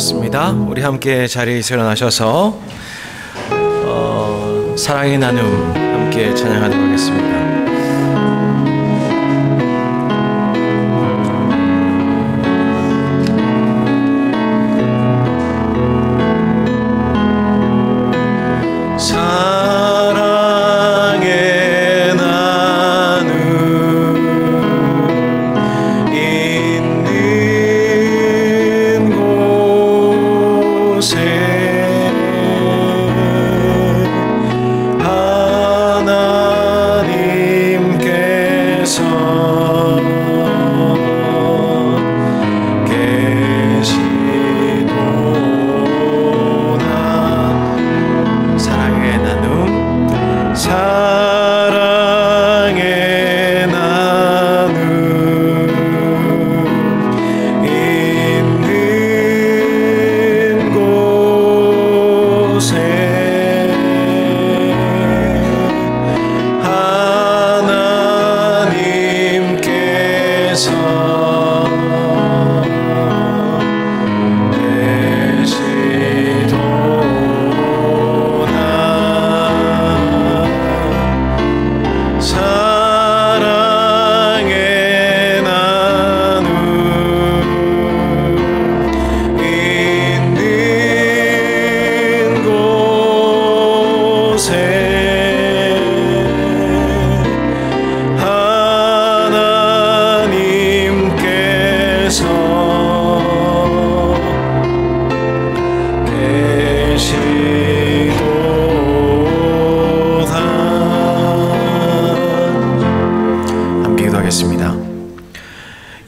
반갑습니다. 우리 함께 자리에서 일어나셔서 사랑의 나눔 함께 찬양하도록 하겠습니다.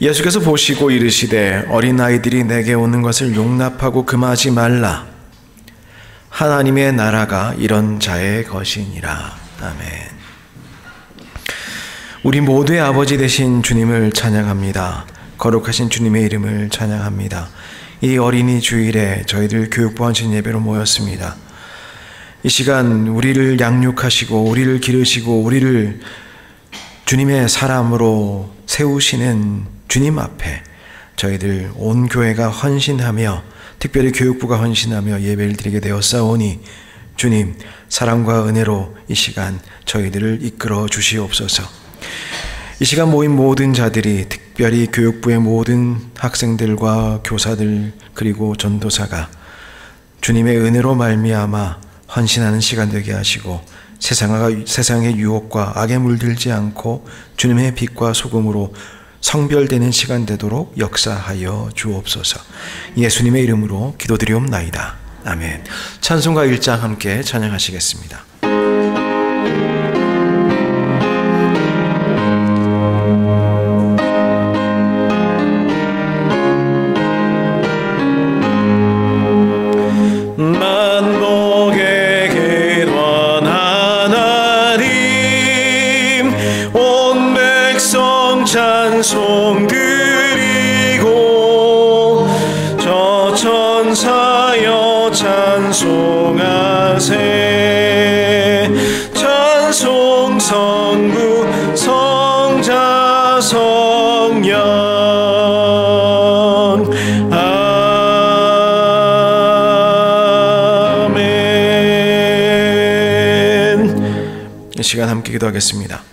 예수께서 보시고 이르시되 어린 아이들이 내게 오는 것을 용납하고 금하지 말라. 하나님의 나라가 이런 자의 것이니라. 아멘. 우리 모두의 아버지 되신 주님을 찬양합니다. 거룩하신 주님의 이름을 찬양합니다. 이 어린이 주일에 저희들 교육보안신 예배로 모였습니다. 이 시간 우리를 양육하시고 우리를 기르시고 우리를 주님의 사람으로 세우시는 주님 앞에 저희들 온 교회가 헌신하며 특별히 교육부가 헌신하며 예배를 드리게 되었사오니 주님 사랑과 은혜로 이 시간 저희들을 이끌어 주시옵소서. 이 시간 모인 모든 자들이 특별히 교육부의 모든 학생들과 교사들 그리고 전도사가 주님의 은혜로 말미암아 헌신하는 시간 되게 하시고 세상의 유혹과 악에 물들지 않고 주님의 빛과 소금으로 성별되는 시간 되도록 역사하여 주옵소서. 예수님의 이름으로 기도드리옵나이다. 아멘. 찬송가 1장 함께 찬양하시겠습니다. 찬송 드리고 저 천사여 찬송하세. 찬송 성부 성자 성령 아멘. 이 시간 함께 기도하겠습니다.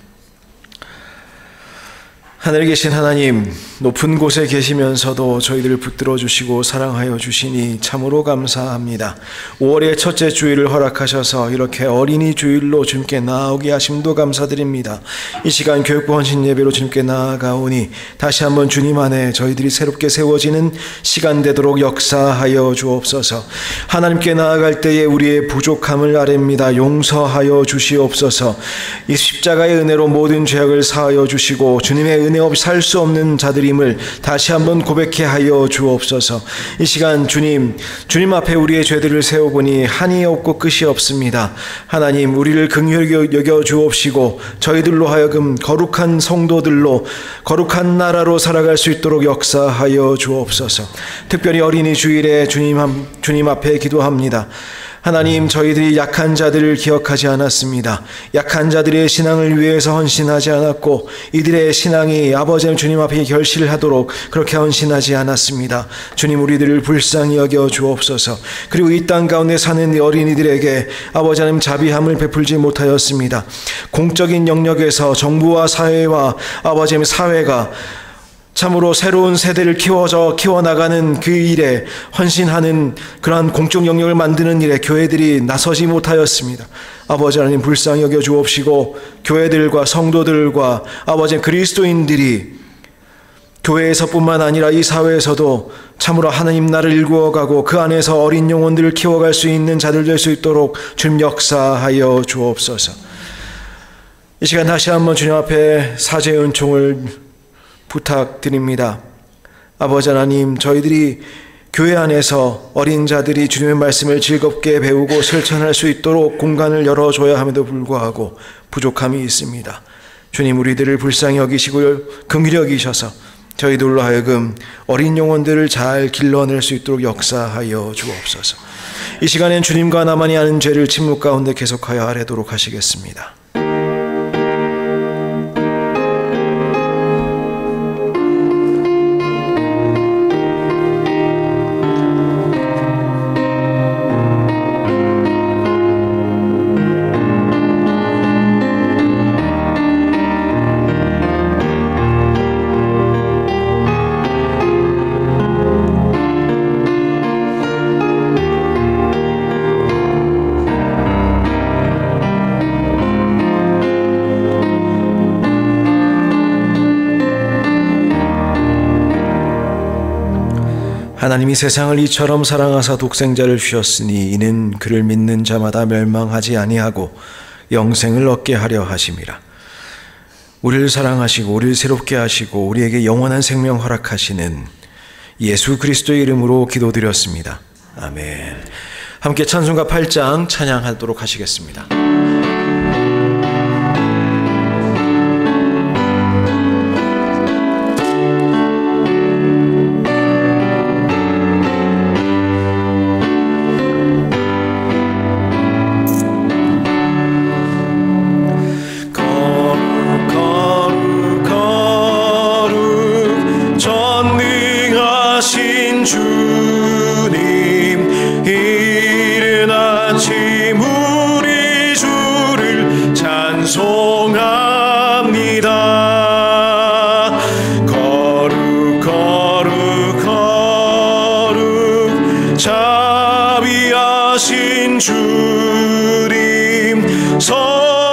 하늘에 계신 하나님, 높은 곳에 계시면서도 저희들을 붙들어 주시고 사랑하여 주시니 참으로 감사합니다. 5월의 첫째 주일을 허락하셔서 이렇게 어린이 주일로 주님께 나아오게 하심도 감사드립니다. 이 시간 교육부 헌신 예배로 주님께 나아가오니 다시 한번 주님 안에 저희들이 새롭게 세워지는 시간 되도록 역사하여 주옵소서. 하나님께 나아갈 때에 우리의 부족함을 아뢰입니다. 용서하여 주시옵소서. 이 십자가의 은혜로 모든 죄악을 사하여 주시고 주님의 은혜 없이 살 수 없는 자들임을 다시 한번 고백해 하여 주옵소서. 이 시간 주님 앞에 우리의 죄들을 세워보니 한이 없고 끝이 없습니다. 하나님 우리를 긍휼히 여겨 주옵시고 저희들로 하여금 거룩한 성도들로 거룩한 나라로 살아갈 수 있도록 역사하여 주옵소서. 특별히 어린이 주일에 주님 앞에 기도합니다. 하나님, 저희들이 약한 자들을 기억하지 않았습니다. 약한 자들의 신앙을 위해서 헌신하지 않았고 이들의 신앙이 아버지 주님 앞에 결실을 하도록 그렇게 헌신하지 않았습니다. 주님, 우리들을 불쌍히 여겨 주옵소서. 그리고 이 땅 가운데 사는 어린이들에게 아버지 하나님 자비함을 베풀지 못하였습니다. 공적인 영역에서 정부와 사회와 아버지 하나님 사회가 참으로 새로운 세대를 키워나가는 그 일에 헌신하는 그러한 공적 영역을 만드는 일에 교회들이 나서지 못하였습니다. 아버지 하나님, 불쌍히 여겨 주옵시고 교회들과 성도들과 아버지 그리스도인들이 교회에서뿐만 아니라 이 사회에서도 참으로 하나님 나라를 일구어가고 그 안에서 어린 영혼들을 키워갈 수 있는 자들 될 수 있도록 주님 역사하여 주옵소서. 이 시간 다시 한번 주님 앞에 사죄의 은총을 부탁드립니다. 아버지 하나님, 저희들이 교회 안에서 어린 자들이 주님의 말씀을 즐겁게 배우고 실천할 수 있도록 공간을 열어줘야 함에도 불구하고 부족함이 있습니다. 주님, 우리들을 불쌍히 여기시고 긍휼히 여기셔서 저희들로 하여금 어린 영혼들을 잘 길러낼 수 있도록 역사하여 주옵소서. 이 시간엔 주님과 나만이 아는 죄를 침묵 가운데 계속하여 아뢰도록 하시겠습니다. 하나님이 세상을 이처럼 사랑하사 독생자를 주셨으니 이는 그를 믿는 자마다 멸망하지 아니하고 영생을 얻게 하려 하심이라. 우리를 사랑하시고 우리를 새롭게 하시고 우리에게 영원한 생명 허락하시는 예수 그리스도의 이름으로 기도드렸습니다. 아멘. 함께 찬송가 8장 찬양하도록 하시겠습니다. 전능하신 주님, 성삼위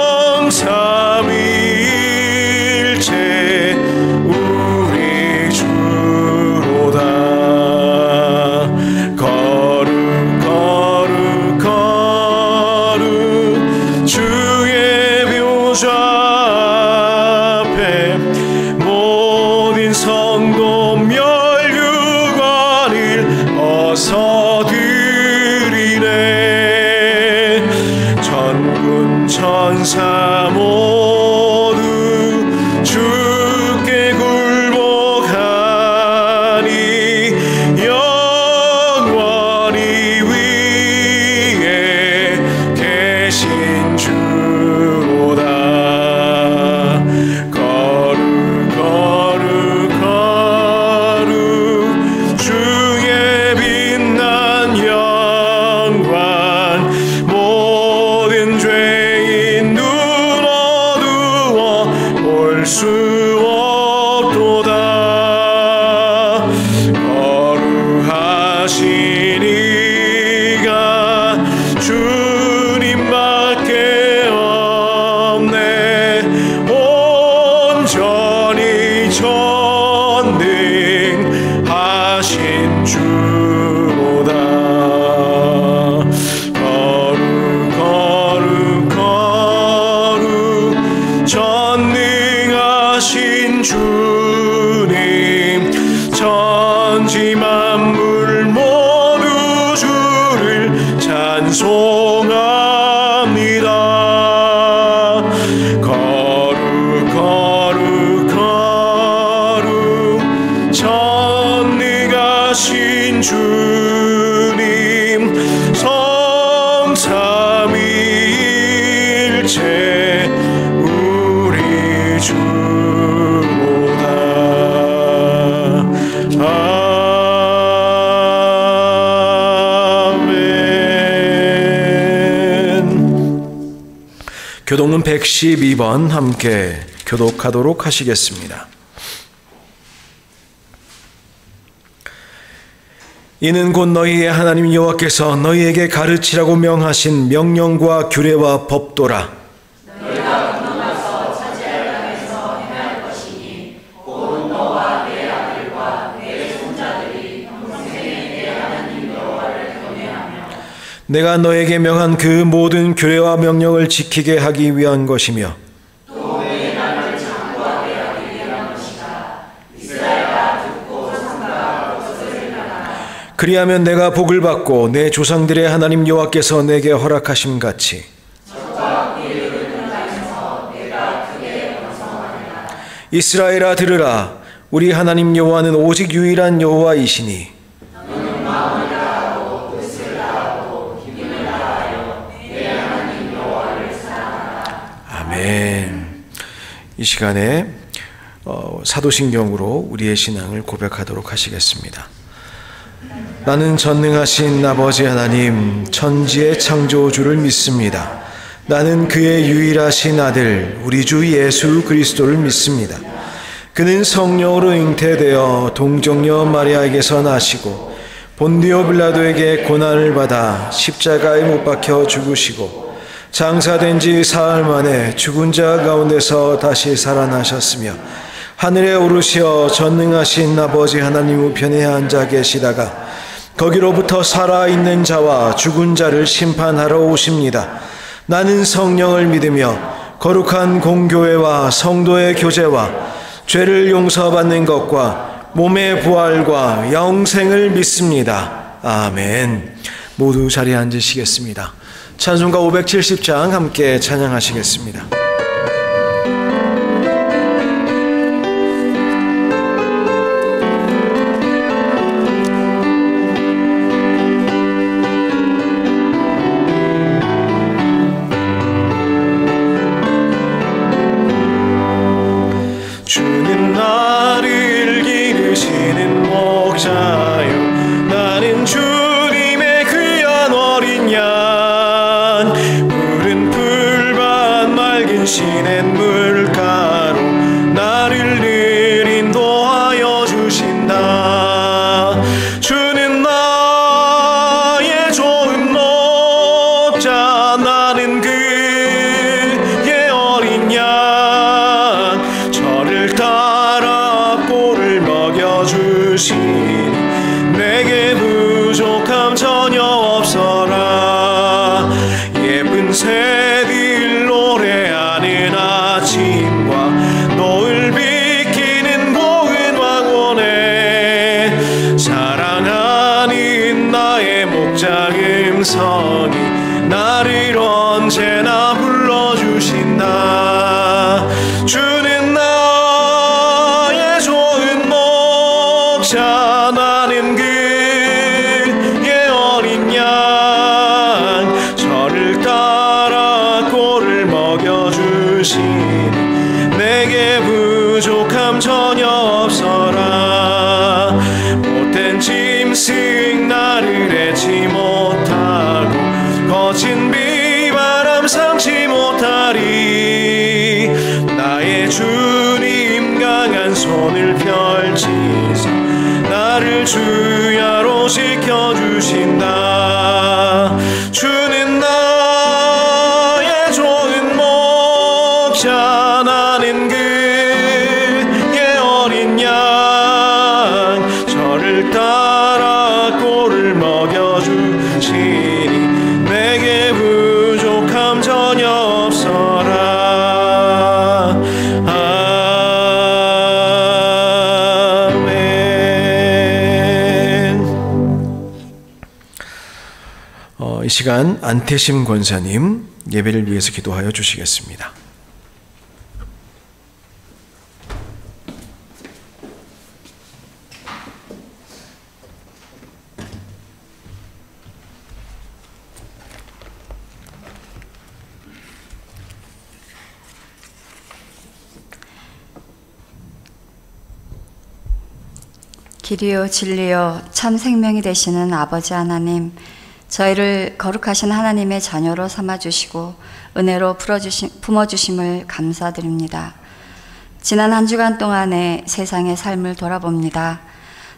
교독문 112번 함께 교독하도록 하시겠습니다. 이는 곧 너희의 하나님 여호와께서 너희에게 가르치라고 명하신 명령과 규례와 법도라. 너희가 건너가서 차지할 땅에서 행할 것이니 곧 너와 내 아들과 내 손자들이 평생에 내 하나님 여호와를 경외하며 내가 너에게 명한 그 모든 규례와 명령을 지키게 하기 위한 것이며 또 내 나를 창고하게 하기 위한 것이다. 이스라엘아 듣고 삼가하고 들으라. 그리하면 내가 복을 받고 내 조상들의 하나님 여호와께서 내게 허락하심 같이 이스라엘아 들으라. 우리 하나님 여호와는 오직 유일한 여호와이시니 아멘. 이 시간에 사도신경으로 우리의 신앙을 고백하도록 하시겠습니다. 나는 전능하신 아버지 하나님 천지의 창조주를 믿습니다. 나는 그의 유일하신 아들 우리 주 예수 그리스도를 믿습니다. 그는 성령으로 잉태되어 동정녀 마리아에게서 나시고 본디오 빌라도에게 고난을 받아 십자가에 못 박혀 죽으시고 장사된 지 사흘 만에 죽은 자 가운데서 다시 살아나셨으며 하늘에 오르시어 전능하신 아버지 하나님 우편에 앉아 계시다가 거기로부터 살아있는 자와 죽은 자를 심판하러 오십니다. 나는 성령을 믿으며 거룩한 공교회와 성도의 교제와 죄를 용서받는 것과 몸의 부활과 영생을 믿습니다. 아멘. 모두 자리에 앉으시겠습니다. 찬송가 570장 함께 찬양하시겠습니다. 주는 나를 기르시는 목자요 나는 주님의 귀한 어린 양 푸른 풀밭 맑은 시냇 물가로 나를 늘 인도하여 주신다. 주는 나의 좋은 목자 나는 그의 어린 양 저를 따라 꼴을 먹여주시니 내게 부족함 전혀 없어라. 예쁜 새들 노래하는 아침과 노을 비키는 고운 왕원에 사랑하는 나의 목자 음성이 나를 언제나 불러주신다. 주는 나의 좋은 목자 나는 그의 어린 양 저를 따라 꼴을 먹여주시니 내게 부족함 전혀 없어라. 못된 짐승 나를 해치 못하고 거친 비바람 삼지 못하리. 나의 주님 강한 손을 펼치사 나를 주야로 지켜주신다. 주는 나의 좋은 목자 나는 그의 어린 양 저를 따라 꼴을 먹여주시니 내게 부족함 전혀 없어라. 이 시간 안태심 권사님 예배를 위해서 기도하여 주시겠습니다. 길이요 진리요 참 생명이 되시는 아버지 하나님, 저희를 거룩하신 하나님의 자녀로 삼아주시고 은혜로 품어주심을 감사드립니다. 지난 한 주간 동안에 세상의 삶을 돌아봅니다.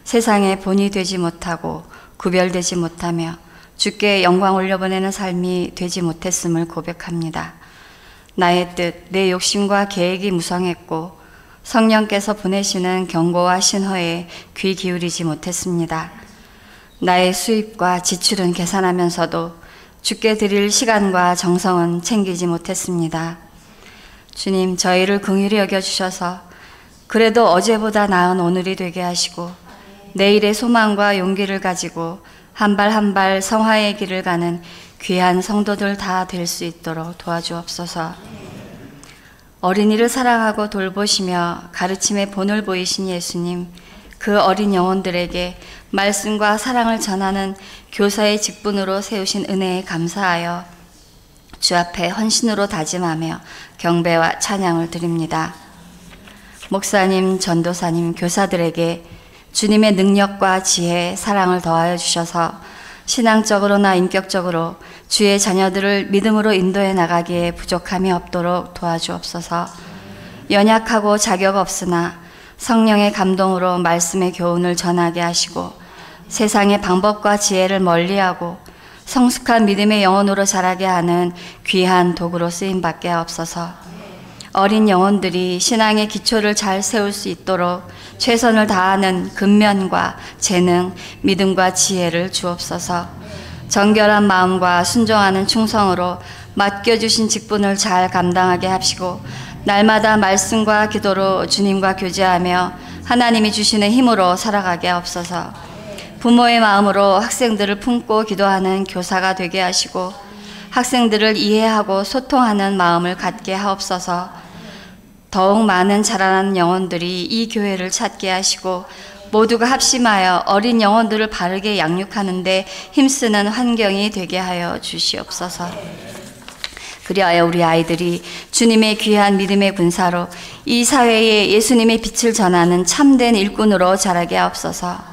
세상에 본이 되지 못하고 구별되지 못하며 주께 영광 올려보내는 삶이 되지 못했음을 고백합니다. 나의 뜻, 내 욕심과 계획이 무성했고 성령께서 보내시는 경고와 신호에 귀 기울이지 못했습니다. 나의 수입과 지출은 계산하면서도 주께 드릴 시간과 정성은 챙기지 못했습니다. 주님, 저희를 긍휼히 여겨주셔서 그래도 어제보다 나은 오늘이 되게 하시고 내일의 소망과 용기를 가지고 한 발 한 발 성화의 길을 가는 귀한 성도들 다 될 수 있도록 도와주옵소서. 어린이를 사랑하고 돌보시며 가르침의 본을 보이신 예수님, 그 어린 영혼들에게 말씀과 사랑을 전하는 교사의 직분으로 세우신 은혜에 감사하여 주 앞에 헌신으로 다짐하며 경배와 찬양을 드립니다. 목사님, 전도사님, 교사들에게 주님의 능력과 지혜, 사랑을 더하여 주셔서 신앙적으로나 인격적으로 주의 자녀들을 믿음으로 인도해 나가기에 부족함이 없도록 도와주옵소서. 연약하고 자격 없으나 성령의 감동으로 말씀의 교훈을 전하게 하시고 세상의 방법과 지혜를 멀리하고 성숙한 믿음의 영혼으로 자라게 하는 귀한 도구로 쓰임받게 하옵소서. 어린 영혼들이 신앙의 기초를 잘 세울 수 있도록 최선을 다하는 근면과 재능, 믿음과 지혜를 주옵소서. 정결한 마음과 순종하는 충성으로 맡겨주신 직분을 잘 감당하게 하시고 날마다 말씀과 기도로 주님과 교제하며 하나님이 주시는 힘으로 살아가게 하옵소서. 부모의 마음으로 학생들을 품고 기도하는 교사가 되게 하시고 학생들을 이해하고 소통하는 마음을 갖게 하옵소서. 더욱 많은 자라나는 영혼들이 이 교회를 찾게 하시고 모두가 합심하여 어린 영혼들을 바르게 양육하는데 힘쓰는 환경이 되게 하여 주시옵소서. 그리하여 우리 아이들이 주님의 귀한 믿음의 군사로 이 사회에 예수님의 빛을 전하는 참된 일꾼으로 자라게 하옵소서.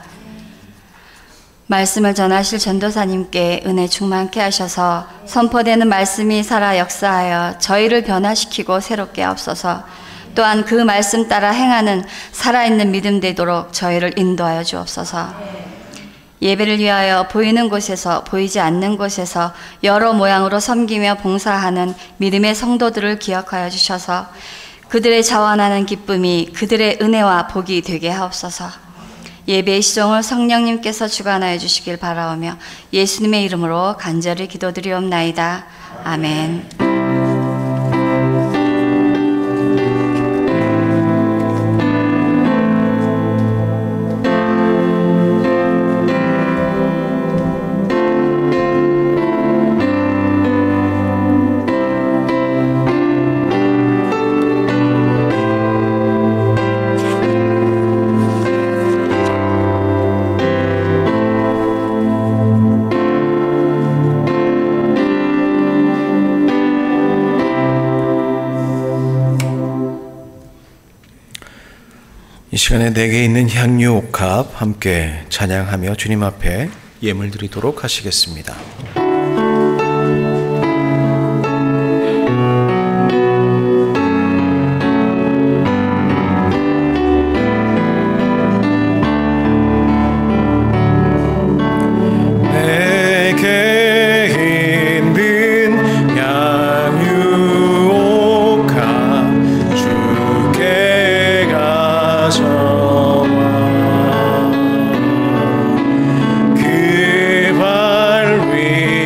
말씀을 전하실 전도사님께 은혜 충만케 하셔서 선포되는 말씀이 살아 역사하여 저희를 변화시키고 새롭게 하옵소서. 또한 그 말씀 따라 행하는 살아있는 믿음 되도록 저희를 인도하여 주옵소서. 예배를 위하여 보이는 곳에서 보이지 않는 곳에서 여러 모양으로 섬기며 봉사하는 믿음의 성도들을 기억하여 주셔서 그들의 자원하는 기쁨이 그들의 은혜와 복이 되게 하옵소서. 예배의 시종을 성령님께서 주관하여 주시길 바라오며 예수님의 이름으로 간절히 기도드리옵나이다. 아멘. 이 시간에 내게 있는 향유 옥합 함께 찬양하며 주님 앞에 예물 드리도록 하시겠습니다. 그 발 위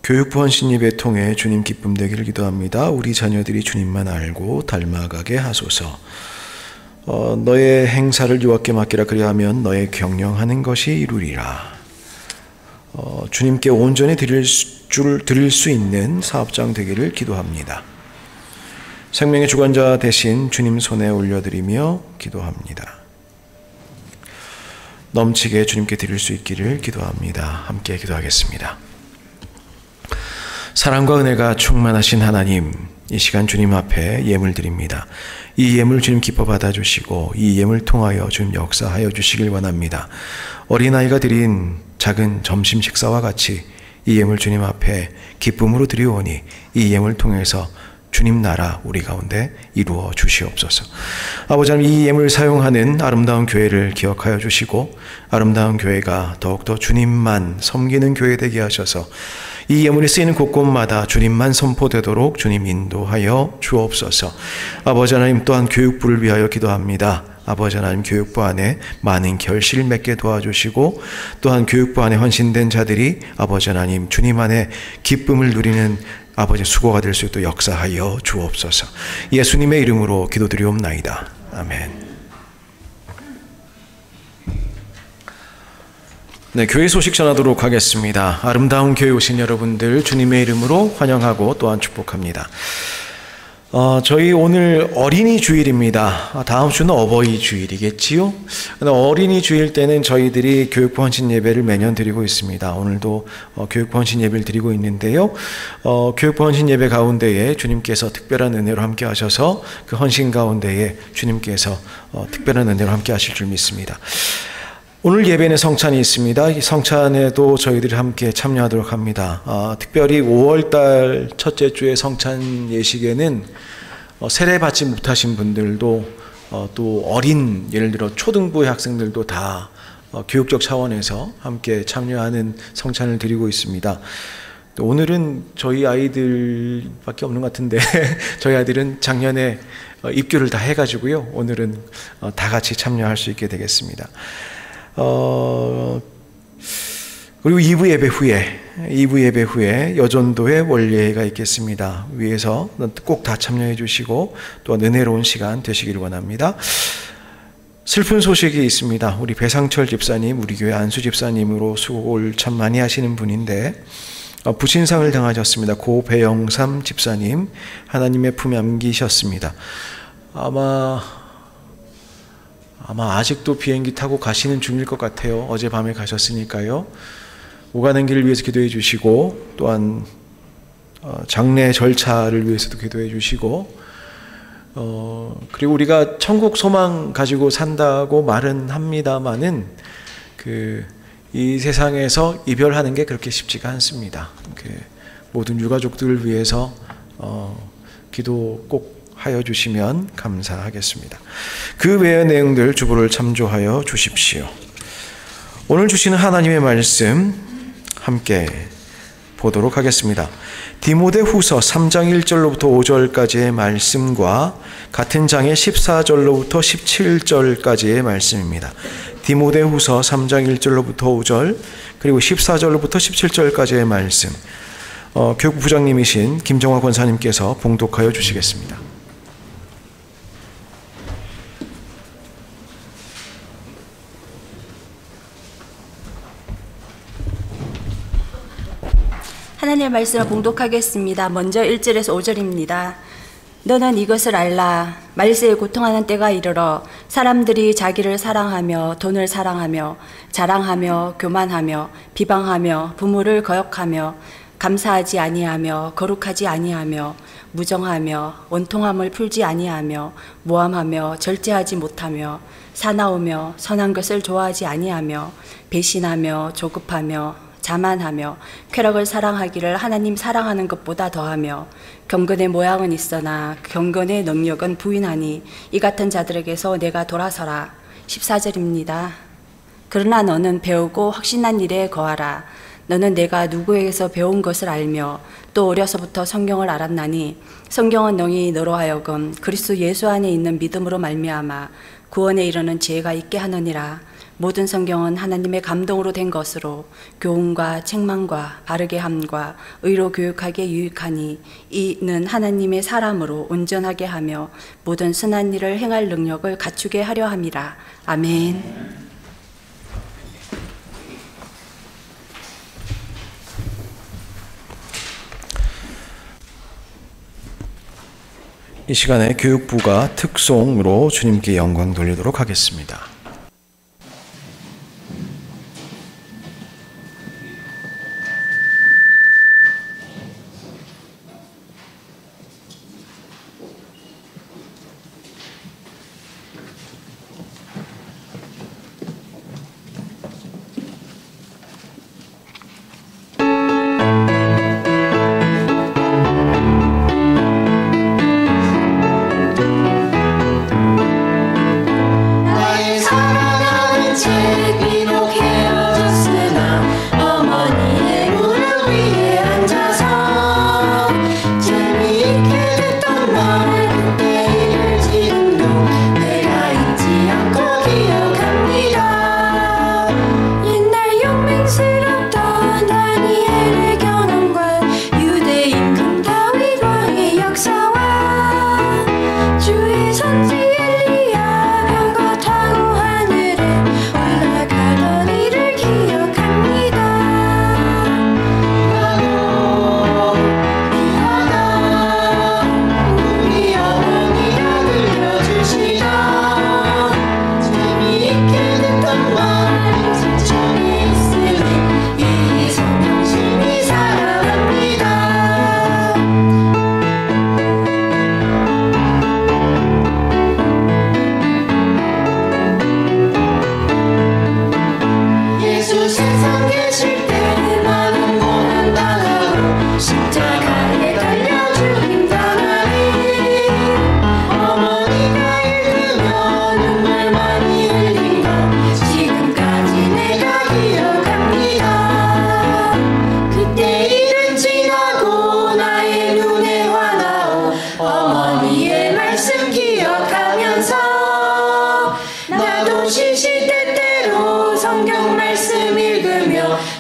교육부 헌신 예배 통해 주님 기쁨 되기를 기도합니다. 우리 자녀들이 주님만 알고 닮아가게 하소서. 너의 행사를 여호와께 맡기라. 그리하면 너의 경영하는 것이 이루리라. 주님께 온전히 드릴 수 있는 사업장 되기를 기도합니다. 생명의 주관자 대신 주님 손에 올려드리며 기도합니다. 넘치게 주님께 드릴 수 있기를 기도합니다. 함께 기도하겠습니다. 사랑과 은혜가 충만하신 하나님, 이 시간 주님 앞에 예물 드립니다. 이 예물 주님 기뻐 받아주시고 이 예물 통하여 주님 역사하여 주시길 원합니다. 어린아이가 드린 작은 점심 식사와 같이 이 예물 주님 앞에 기쁨으로 드리오니 이 예물 통해서 주님 나라 우리 가운데 이루어 주시옵소서. 아버지 하나님, 이 예물 사용하는 아름다운 교회를 기억하여 주시고 아름다운 교회가 더욱더 주님만 섬기는 교회 되게 하셔서 이 예물이 쓰이는 곳곳마다 주님만 선포되도록 주님 인도하여 주옵소서. 아버지 하나님, 또한 교육부를 위하여 기도합니다. 아버지 하나님, 교육부 안에 많은 결실을 맺게 도와주시고 또한 교육부 안에 헌신된 자들이 아버지 하나님 주님 안에 기쁨을 누리는 아버지 수고가 될 수 있도록 역사하여 주옵소서. 예수님의 이름으로 기도드리옵나이다. 아멘. 네, 교회 소식 전하도록 하겠습니다. 아름다운 교회 오신 여러분들 주님의 이름으로 환영하고 또한 축복합니다. 저희 오늘 어린이 주일입니다. 다음 주는 어버이 주일이겠지요? 어린이 주일 때는 저희들이 교육부 헌신 예배를 매년 드리고 있습니다. 오늘도 교육부 헌신 예배를 드리고 있는데요. 교육부 헌신 예배 가운데에 주님께서 특별한 은혜로 함께 하셔서 그 헌신 가운데에 주님께서 특별한 은혜로 함께 하실 줄 믿습니다. 오늘 예배는 성찬이 있습니다. 이 성찬에도 저희들이 함께 참여하도록 합니다. 특별히 5월달 첫째 주의 성찬 예식에는 세례 받지 못하신 분들도 또 어린 예를 들어 초등부의 학생들도 다 교육적 차원에서 함께 참여하는 성찬을 드리고 있습니다. 오늘은 저희 아이들밖에 없는 것 같은데 저희 아이들은 작년에 입교를 다 해가지고요. 오늘은 다 같이 참여할 수 있게 되겠습니다. 그리고 2부 예배 후에 여전도의 원례가 있겠습니다. 위에서 꼭 다 참여해 주시고 또한 은혜로운 시간 되시기를 원합니다. 슬픈 소식이 있습니다. 우리 배상철 집사님, 우리 교회 안수 집사님으로 수고를 참 많이 하시는 분인데 부친상을 당하셨습니다. 고 배영삼 집사님, 하나님의 품에 안기셨습니다. 아마 아직도 비행기 타고 가시는 중일 것 같아요. 어젯밤에 가셨으니까요. 오가는 길을 위해서 기도해 주시고 또한 장례 절차를 위해서도 기도해 주시고 그리고 우리가 천국 소망 가지고 산다고 말은 합니다마는 이 세상에서 이별하는 게 그렇게 쉽지가 않습니다. 모든 유가족들을 위해서 기도 꼭 하여 주시면 감사하겠습니다. 그 외의 내용들 주보를 참조하여 주십시오. 오늘 주시는 하나님의 말씀 함께 보도록 하겠습니다. 디모데후서 3장 1절로부터 5절까지의 말씀과 같은 장의 14절로부터 17절까지의 말씀입니다. 디모데후서 3장 1절로부터 5절 그리고 14절로부터 17절까지의 말씀, 교육부 부장님이신 김정화 권사님께서 봉독하여 주시겠습니다. 하나님의 말씀을 봉독하겠습니다. 먼저 1절에서 5절입니다. 너는 이것을 알라. 말세에 고통하는 때가 이르러 사람들이 자기를 사랑하며 돈을 사랑하며 자랑하며 교만하며 비방하며 부모를 거역하며 감사하지 아니하며 거룩하지 아니하며 무정하며 원통함을 풀지 아니하며 모함하며 절제하지 못하며 사나우며 선한 것을 좋아하지 아니하며 배신하며 조급하며 자만하며 쾌락을 사랑하기를 하나님 사랑하는 것보다 더하며 경건의 모양은 있으나 경건의 능력은 부인하니 이 같은 자들에게서 내가 돌아서라. 14절입니다. 그러나 너는 배우고 확신한 일에 거하라. 너는 내가 누구에게서 배운 것을 알며 또 어려서부터 성경을 알았나니 성경은 능히 너로 하여금 그리스도 예수 안에 있는 믿음으로 말미암아 구원에 이르는 지혜가 있게 하느니라. 모든 성경은 하나님의 감동으로 된 것으로 교훈과 책망과 바르게 함과 의로 교육하기에 유익하니 이는 하나님의 사람으로 온전하게 하며 모든 선한 일을 행할 능력을 갖추게 하려 함이라. 아멘. 이 시간에 교육부가 특송으로 주님께 영광 돌리도록 하겠습니다.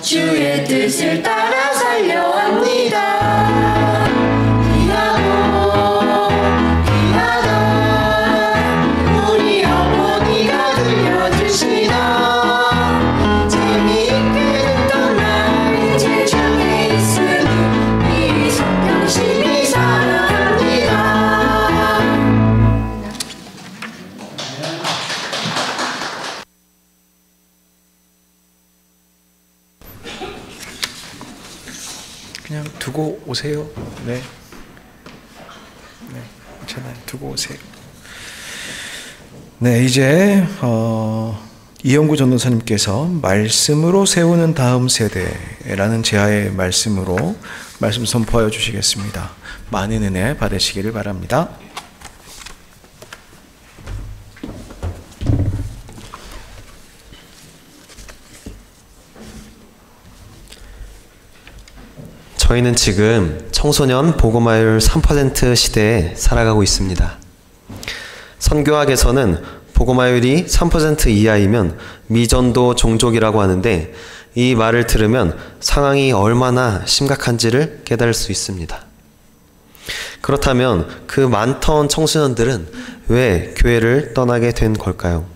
주의 뜻을 따라 살려 합니다. 귀하고 귀하다 우리 어머니가 들려주시다. 재미있게 듣던 말 이제 중에 있으니 이 성경심이 사랑합니다. 그냥 두고 오세요. 네, 괜찮아요. 두고 오세요. 네, 이제 이영구 전도사님께서 말씀으로 세우는 다음 세대라는 제하의 말씀으로 말씀 선포하여 주시겠습니다. 많은 은혜 받으시기를 바랍니다. 저희는 지금 청소년 복음화율 3% 시대에 살아가고 있습니다. 선교학에서는 복음화율이 3% 이하이면 미전도 종족이라고 하는데, 이 말을 들으면 상황이 얼마나 심각한지를 깨달을 수 있습니다. 그렇다면 그 많던 청소년들은 왜 교회를 떠나게 된 걸까요?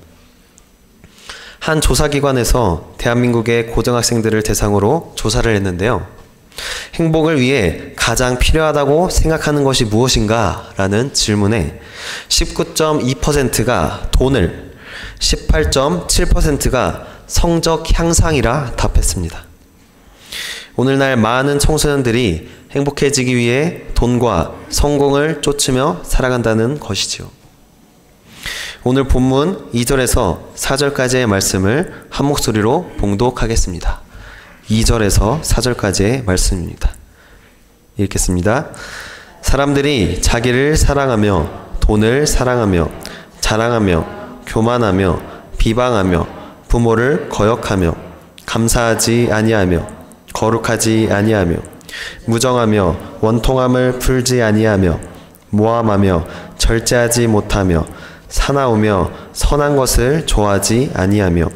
한 조사기관에서 대한민국의 고등학생들을 대상으로 조사를 했는데요. 행복을 위해 가장 필요하다고 생각하는 것이 무엇인가? 라는 질문에 19.2%가 돈을, 18.7%가 성적 향상이라 답했습니다. 오늘날 많은 청소년들이 행복해지기 위해 돈과 성공을 쫓으며 살아간다는 것이지요. 오늘 본문 2절에서 4절까지의 말씀을 한 목소리로 봉독하겠습니다. 2절에서 4절까지의 말씀입니다. 읽겠습니다. 사람들이 자기를 사랑하며 돈을 사랑하며 자랑하며 교만하며 비방하며 부모를 거역하며 감사하지 아니하며 거룩하지 아니하며 무정하며 원통함을 풀지 아니하며 모함하며 절제하지 못하며 사나우며 선한 것을 좋아하지 아니하며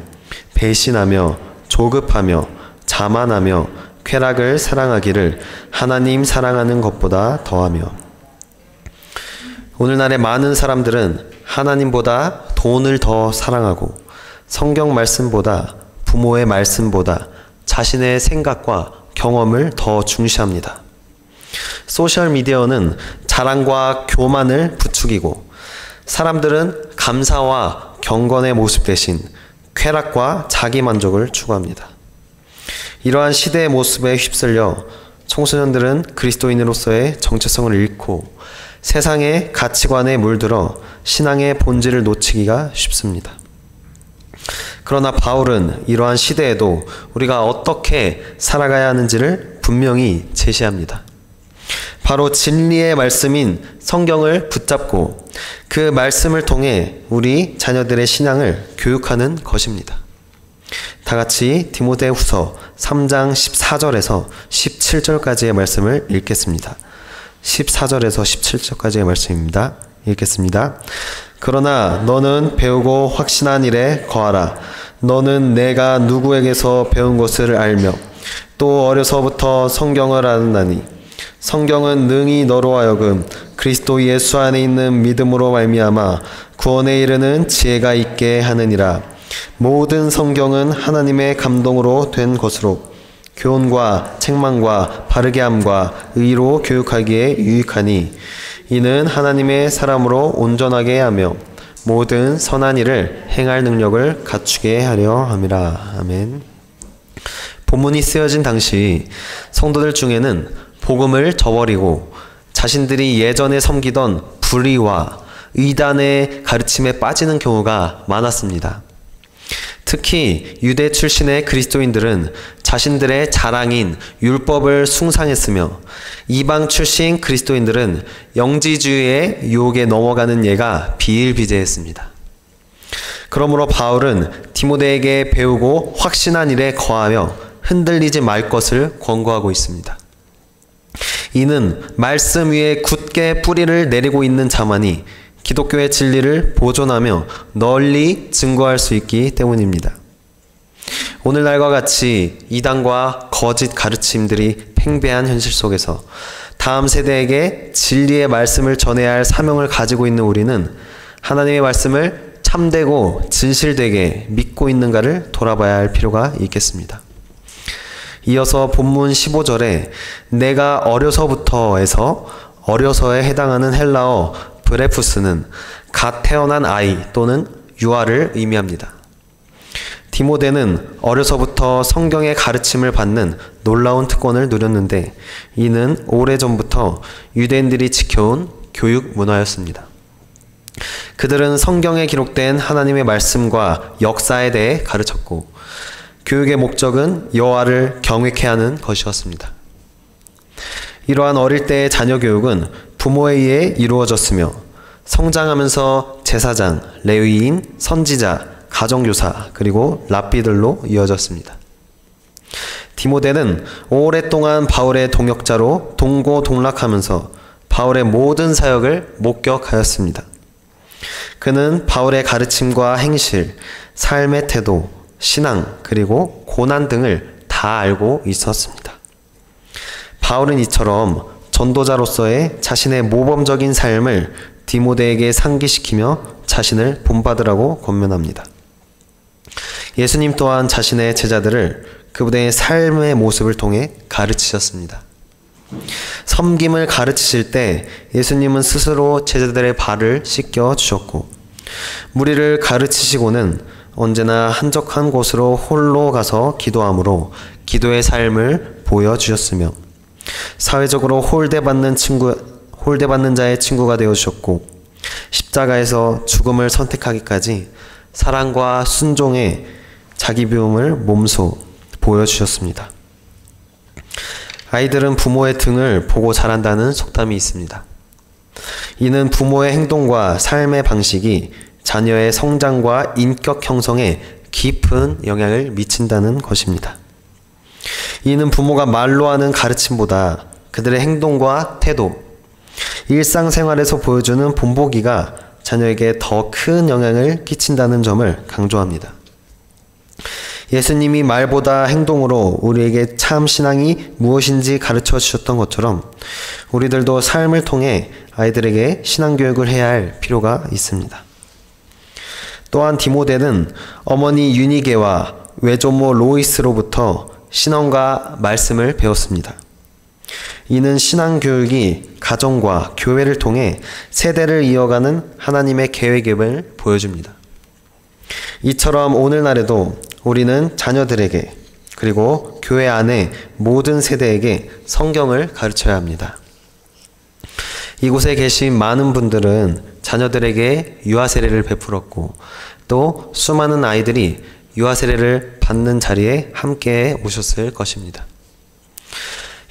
배신하며 조급하며 자만하며 쾌락을 사랑하기를 하나님 사랑하는 것보다 더하며. 오늘날의 많은 사람들은 하나님보다 돈을 더 사랑하고 성경 말씀보다 부모의 말씀보다 자신의 생각과 경험을 더 중시합니다. 소셜미디어는 자랑과 교만을 부추기고 사람들은 감사와 경건의 모습 대신 쾌락과 자기만족을 추구합니다. 이러한 시대의 모습에 휩쓸려 청소년들은 그리스도인으로서의 정체성을 잃고 세상의 가치관에 물들어 신앙의 본질을 놓치기가 쉽습니다. 그러나 바울은 이러한 시대에도 우리가 어떻게 살아가야 하는지를 분명히 제시합니다. 바로 진리의 말씀인 성경을 붙잡고 그 말씀을 통해 우리 자녀들의 신앙을 교육하는 것입니다. 다 같이 디모데후서 3장 14절에서 17절까지의 말씀을 읽겠습니다. 14절에서 17절까지의 말씀입니다. 읽겠습니다. 그러나 너는 배우고 확신한 일에 거하라. 너는 내가 누구에게서 배운 것을 알며 또 어려서부터 성경을 아느나니 성경은 능히 너로 하여금 그리스도 예수 안에 있는 믿음으로 말미암아 구원에 이르는 지혜가 있게 하느니라. 모든 성경은 하나님의 감동으로 된 것으로 교훈과 책망과 바르게 함과 의로 교육하기에 유익하니 이는 하나님의 사람으로 온전하게 하며 모든 선한 일을 행할 능력을 갖추게 하려 함이라. 아멘. 본문이 쓰여진 당시 성도들 중에는 복음을 저버리고 자신들이 예전에 섬기던 불의와 의단의 가르침에 빠지는 경우가 많았습니다. 특히 유대 출신의 그리스도인들은 자신들의 자랑인 율법을 숭상했으며 이방 출신 그리스도인들은 영지주의의 유혹에 넘어가는 예가 비일비재했습니다. 그러므로 바울은 디모데에게 배우고 확신한 일에 거하며 흔들리지 말 것을 권고하고 있습니다. 이는 말씀 위에 굳게 뿌리를 내리고 있는 자만이 기독교의 진리를 보존하며 널리 증거할 수 있기 때문입니다. 오늘날과 같이 이단과 거짓 가르침들이 팽배한 현실 속에서 다음 세대에게 진리의 말씀을 전해야 할 사명을 가지고 있는 우리는 하나님의 말씀을 참되고 진실되게 믿고 있는가를 돌아봐야 할 필요가 있겠습니다. 이어서 본문 15절에 내가 어려서부터에서 어려서에 해당하는 헬라어 브레푸스는 갓 태어난 아이 또는 유아를 의미합니다. 디모데는 어려서부터 성경의 가르침을 받는 놀라운 특권을 누렸는데 이는 오래전부터 유대인들이 지켜온 교육 문화였습니다. 그들은 성경에 기록된 하나님의 말씀과 역사에 대해 가르쳤고 교육의 목적은 여호와를 경외케 하는 것이었습니다. 이러한 어릴 때의 자녀 교육은 부모에 의해 이루어졌으며 성장하면서 제사장, 레위인, 선지자, 가정교사 그리고 랍비들로 이어졌습니다. 디모데는 오랫동안 바울의 동역자로 동고동락하면서 바울의 모든 사역을 목격하였습니다. 그는 바울의 가르침과 행실, 삶의 태도, 신앙 그리고 고난 등을 다 알고 있었습니다. 바울은 이처럼 전도자로서의 자신의 모범적인 삶을 디모데에게 상기시키며 자신을 본받으라고 권면합니다. 예수님 또한 자신의 제자들을 그분의 삶의 모습을 통해 가르치셨습니다. 섬김을 가르치실 때 예수님은 스스로 제자들의 발을 씻겨 주셨고 무리를 가르치시고는 언제나 한적한 곳으로 홀로 가서 기도함으로 기도의 삶을 보여주셨으며 사회적으로 홀대받는 자의 친구가 되어주셨고 십자가에서 죽음을 선택하기까지 사랑과 순종의 자기 비움을 몸소 보여주셨습니다. 아이들은 부모의 등을 보고 자란다는 속담이 있습니다. 이는 부모의 행동과 삶의 방식이 자녀의 성장과 인격 형성에 깊은 영향을 미친다는 것입니다. 이는 부모가 말로 하는 가르침보다 그들의 행동과 태도, 일상생활에서 보여주는 본보기가 자녀에게 더 큰 영향을 끼친다는 점을 강조합니다. 예수님이 말보다 행동으로 우리에게 참 신앙이 무엇인지 가르쳐 주셨던 것처럼 우리들도 삶을 통해 아이들에게 신앙교육을 해야 할 필요가 있습니다. 또한 디모데는 어머니 유니게와 외조모 로이스로부터 신앙과 말씀을 배웠습니다. 이는 신앙교육이 가정과 교회를 통해 세대를 이어가는 하나님의 계획임을 보여줍니다. 이처럼 오늘날에도 우리는 자녀들에게 그리고 교회 안의 모든 세대에게 성경을 가르쳐야 합니다. 이곳에 계신 많은 분들은 자녀들에게 유아 세례를 베풀었고 또 수많은 아이들이 유아 세례를 받는 자리에 함께 오셨을 것입니다.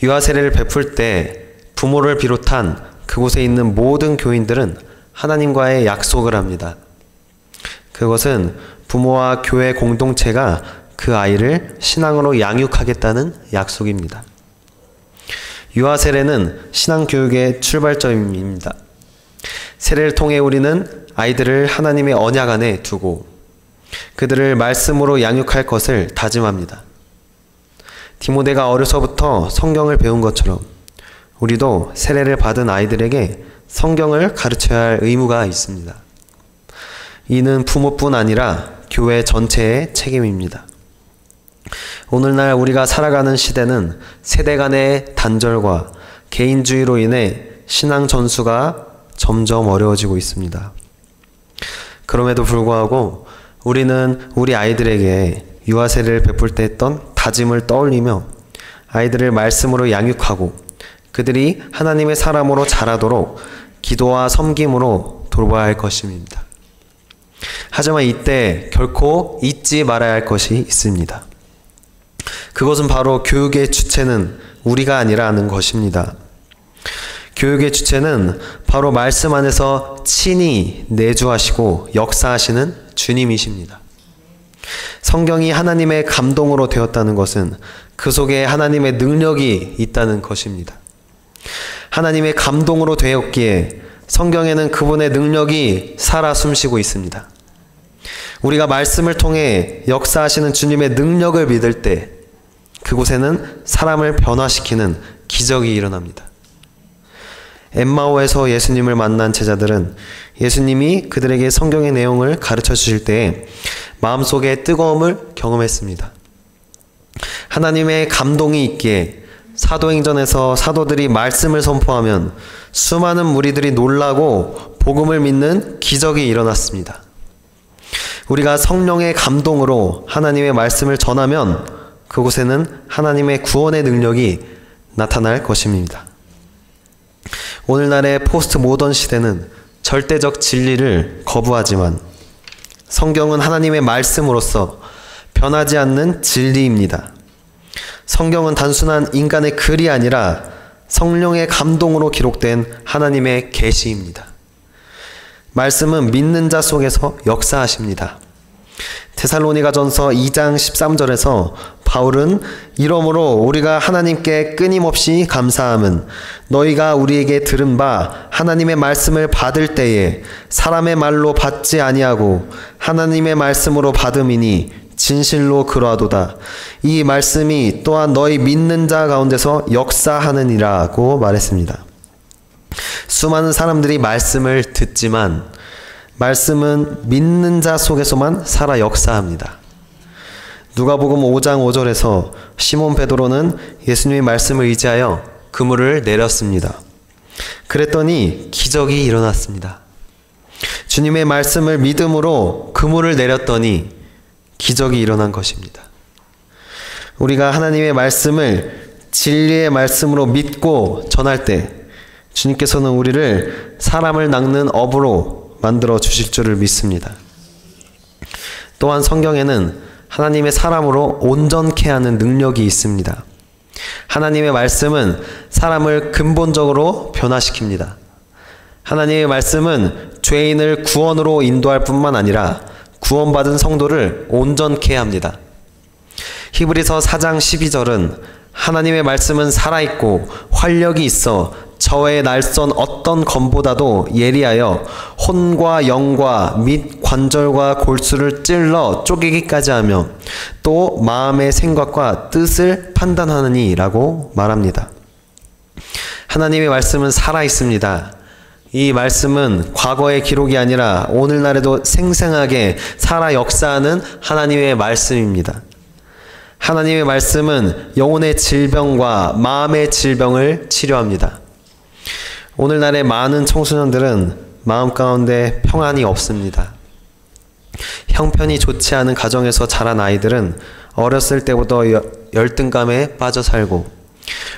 유아 세례를 베풀 때 부모를 비롯한 그곳에 있는 모든 교인들은 하나님과의 약속을 합니다. 그것은 부모와 교회 공동체가 그 아이를 신앙으로 양육하겠다는 약속입니다. 유아 세례는 신앙교육의 출발점입니다. 세례를 통해 우리는 아이들을 하나님의 언약 안에 두고 그들을 말씀으로 양육할 것을 다짐합니다. 디모데가 어려서부터 성경을 배운 것처럼 우리도 세례를 받은 아이들에게 성경을 가르쳐야 할 의무가 있습니다. 이는 부모뿐 아니라 교회 전체의 책임입니다. 오늘날 우리가 살아가는 시대는 세대 간의 단절과 개인주의로 인해 신앙 전수가 점점 어려워지고 있습니다. 그럼에도 불구하고 우리는 우리 아이들에게 유아 세례를 베풀 때 했던 다짐을 떠올리며 아이들을 말씀으로 양육하고 그들이 하나님의 사람으로 자라도록 기도와 섬김으로 돌봐야 할 것입니다. 하지만 이때 결코 잊지 말아야 할 것이 있습니다. 그것은 바로 교육의 주체는 우리가 아니라는 것입니다. 교육의 주체는 바로 말씀 안에서 친히 내주하시고 역사하시는 주님이십니다. 성경이 하나님의 감동으로 되었다는 것은 그 속에 하나님의 능력이 있다는 것입니다. 하나님의 감동으로 되었기에 성경에는 그분의 능력이 살아 숨쉬고 있습니다. 우리가 말씀을 통해 역사하시는 주님의 능력을 믿을 때 그곳에는 사람을 변화시키는 기적이 일어납니다. 엠마오에서 예수님을 만난 제자들은 예수님이 그들에게 성경의 내용을 가르쳐 주실 때 마음속에 뜨거움을 경험했습니다. 하나님의 감동이 있기에 사도행전에서 사도들이 말씀을 선포하면 수많은 무리들이 놀라고 복음을 믿는 기적이 일어났습니다. 우리가 성령의 감동으로 하나님의 말씀을 전하면 그곳에는 하나님의 구원의 능력이 나타날 것입니다. 오늘날의 포스트 모던 시대는 절대적 진리를 거부하지만 성경은 하나님의 말씀으로서 변하지 않는 진리입니다. 성경은 단순한 인간의 글이 아니라 성령의 감동으로 기록된 하나님의 계시입니다. 말씀은 믿는 자 속에서 역사하십니다. 데살로니가전서 2장 13절에서 바울은 이러므로 우리가 하나님께 끊임없이 감사함은 너희가 우리에게 들은 바 하나님의 말씀을 받을 때에 사람의 말로 받지 아니하고 하나님의 말씀으로 받음이니 진실로 그러하도다. 이 말씀이 또한 너희 믿는 자 가운데서 역사하느니라고 말했습니다. 수많은 사람들이 말씀을 듣지만 말씀은 믿는 자 속에서만 살아 역사합니다. 누가복음 5장 5절에서 시몬 베드로는 예수님의 말씀을 의지하여 그물을 내렸습니다. 그랬더니 기적이 일어났습니다. 주님의 말씀을 믿음으로 그물을 내렸더니 기적이 일어난 것입니다. 우리가 하나님의 말씀을 진리의 말씀으로 믿고 전할 때 주님께서는 우리를 사람을 낚는 어부로 만들어 주실 줄을 믿습니다. 또한 성경에는 하나님의 사람으로 온전케 하는 능력이 있습니다. 하나님의 말씀은 사람을 근본적으로 변화시킵니다. 하나님의 말씀은 죄인을 구원으로 인도할 뿐만 아니라 구원받은 성도를 온전케 합니다. 히브리서 4장 12절은 하나님의 말씀은 살아있고 활력이 있어 저의 날선 어떤 검보다도 예리하여 혼과 영과 및 관절과 골수를 찔러 쪼개기까지 하며 또 마음의 생각과 뜻을 판단하느니 라고 말합니다. 하나님의 말씀은 살아있습니다. 이 말씀은 과거의 기록이 아니라 오늘날에도 생생하게 살아 역사하는 하나님의 말씀입니다. 하나님의 말씀은 영혼의 질병과 마음의 질병을 치료합니다. 오늘날의 많은 청소년들은 마음 가운데 평안이 없습니다. 형편이 좋지 않은 가정에서 자란 아이들은 어렸을 때부터 열등감에 빠져 살고,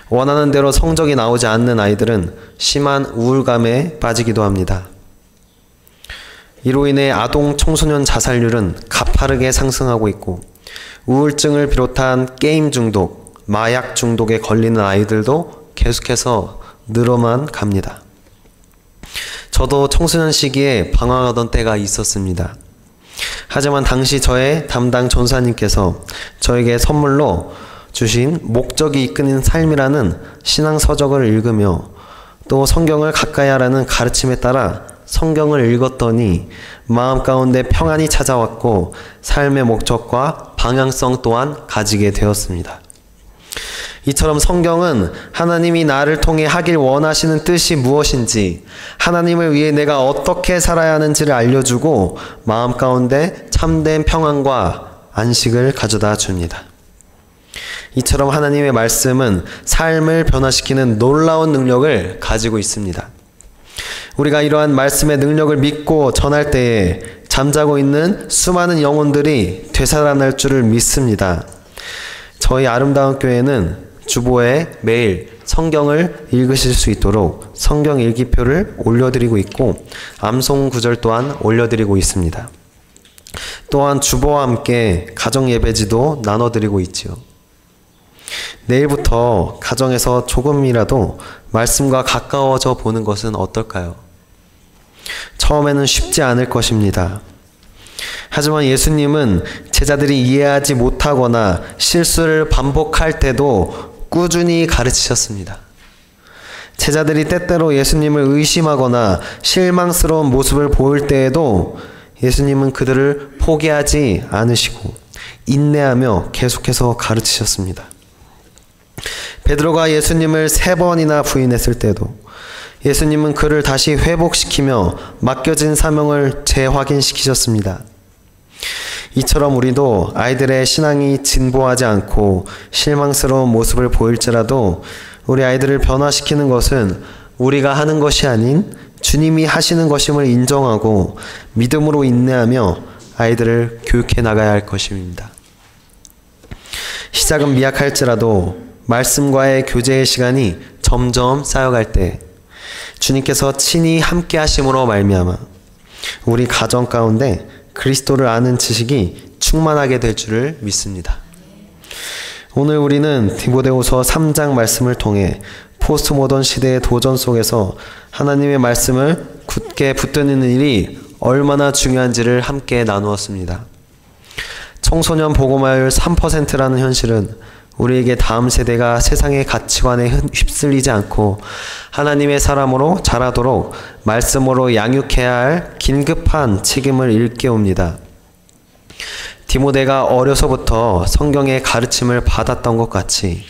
원하는 대로 성적이 나오지 않는 아이들은 심한 우울감에 빠지기도 합니다. 이로 인해 아동 청소년 자살률은 가파르게 상승하고 있고, 우울증을 비롯한 게임 중독, 마약 중독에 걸리는 아이들도 계속해서 늘어만 갑니다. 저도 청소년 시기에 방황하던 때가 있었습니다. 하지만 당시 저의 담당 전사님께서 저에게 선물로 주신 목적이 이끄는 삶이라는 신앙서적을 읽으며 또 성경을 가까이 하라는 가르침에 따라 성경을 읽었더니 마음 가운데 평안이 찾아왔고 삶의 목적과 방향성 또한 가지게 되었습니다. 이처럼 성경은 하나님이 나를 통해 하길 원하시는 뜻이 무엇인지, 하나님을 위해 내가 어떻게 살아야 하는지를 알려주고 마음 가운데 참된 평안과 안식을 가져다 줍니다. 이처럼 하나님의 말씀은 삶을 변화시키는 놀라운 능력을 가지고 있습니다. 우리가 이러한 말씀의 능력을 믿고 전할 때에 잠자고 있는 수많은 영혼들이 되살아날 줄을 믿습니다. 저희 아름다운 교회는 주보에 매일 성경을 읽으실 수 있도록 성경 일기표를 올려드리고 있고, 암송 구절 또한 올려드리고 있습니다. 또한 주보와 함께 가정 예배지도 나눠드리고 있지요. 내일부터 가정에서 조금이라도 말씀과 가까워져 보는 것은 어떨까요? 처음에는 쉽지 않을 것입니다. 하지만 예수님은 제자들이 이해하지 못하거나 실수를 반복할 때도 꾸준히 가르치셨습니다. 제자들이 때때로 예수님을 의심하거나 실망스러운 모습을 보일 때에도 예수님은 그들을 포기하지 않으시고 인내하며 계속해서 가르치셨습니다. 베드로가 예수님을 3번이나 부인했을 때도 예수님은 그를 다시 회복시키며 맡겨진 사명을 재확인시키셨습니다. 이처럼 우리도 아이들의 신앙이 진보하지 않고 실망스러운 모습을 보일지라도 우리 아이들을 변화시키는 것은 우리가 하는 것이 아닌 주님이 하시는 것임을 인정하고 믿음으로 인내하며 아이들을 교육해 나가야 할 것입니다. 시작은 미약할지라도 말씀과의 교제의 시간이 점점 쌓여갈 때 주님께서 친히 함께 하심으로 말미암아 우리 가정 가운데 그리스도를 아는 지식이 충만하게 될 줄을 믿습니다. 오늘 우리는 디모데후서 3장 말씀을 통해 포스트 모던 시대의 도전 속에서 하나님의 말씀을 굳게 붙드는 일이 얼마나 중요한지를 함께 나누었습니다. 청소년 복음화율 3%라는 현실은 우리에게 다음 세대가 세상의 가치관에 휩쓸리지 않고 하나님의 사람으로 자라도록 말씀으로 양육해야 할 긴급한 책임을 일깨웁니다. 디모데가 어려서부터 성경의 가르침을 받았던 것 같이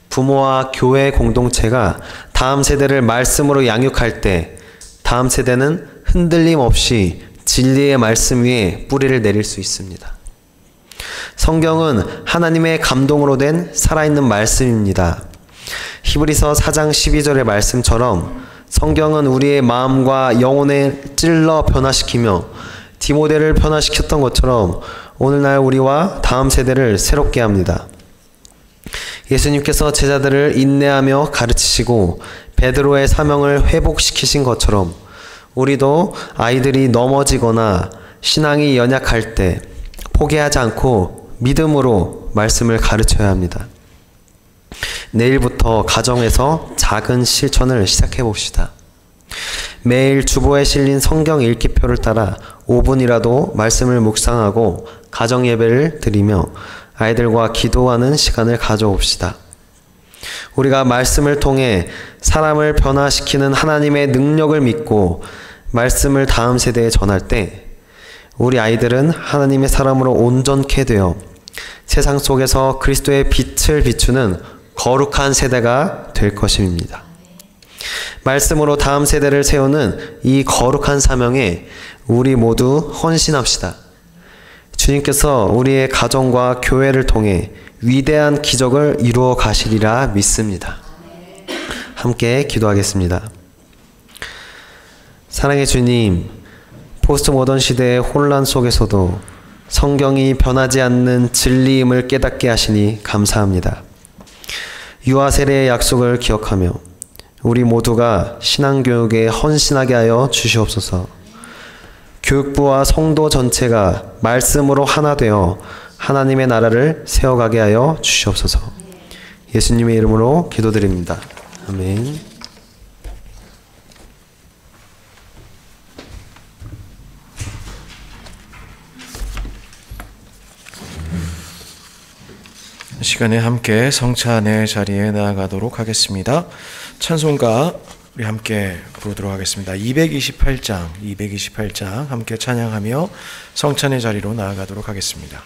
부모와 교회 공동체가 다음 세대를 말씀으로 양육할 때 다음 세대는 흔들림 없이 진리의 말씀 위에 뿌리를 내릴 수 있습니다. 성경은 하나님의 감동으로 된 살아있는 말씀입니다. 히브리서 4장 12절의 말씀처럼 성경은 우리의 마음과 영혼을 찔러 변화시키며 디모데를 변화시켰던 것처럼 오늘날 우리와 다음 세대를 새롭게 합니다. 예수님께서 제자들을 인내하며 가르치시고 베드로의 사명을 회복시키신 것처럼 우리도 아이들이 넘어지거나 신앙이 연약할 때 포기하지 않고 믿음으로 말씀을 가르쳐야 합니다. 내일부터 가정에서 작은 실천을 시작해 봅시다. 매일 주보에 실린 성경 읽기표를 따라 5분이라도 말씀을 묵상하고 가정 예배를 드리며 아이들과 기도하는 시간을 가져봅시다. 우리가 말씀을 통해 사람을 변화시키는 하나님의 능력을 믿고 말씀을 다음 세대에 전할 때 우리 아이들은 하나님의 사람으로 온전케 되어 세상 속에서 그리스도의 빛을 비추는 거룩한 세대가 될 것입니다. 말씀으로 다음 세대를 세우는 이 거룩한 사명에 우리 모두 헌신합시다. 주님께서 우리의 가정과 교회를 통해 위대한 기적을 이루어 가시리라 믿습니다. 함께 기도하겠습니다. 사랑의 주님, 포스트 모던 시대의 혼란 속에서도 성경이 변하지 않는 진리임을 깨닫게 하시니 감사합니다. 유아 세례의 약속을 기억하며 우리 모두가 신앙교육에 헌신하게 하여 주시옵소서. 교육부와 성도 전체가 말씀으로 하나 되어 하나님의 나라를 세워가게 하여 주시옵소서. 예수님의 이름으로 기도드립니다. 아멘. 시간에 함께 성찬의 자리에 나아가도록 하겠습니다. 찬송가 우리 함께 부르도록 하겠습니다. 228장 함께 찬양하며 성찬의 자리로 나아가도록 하겠습니다.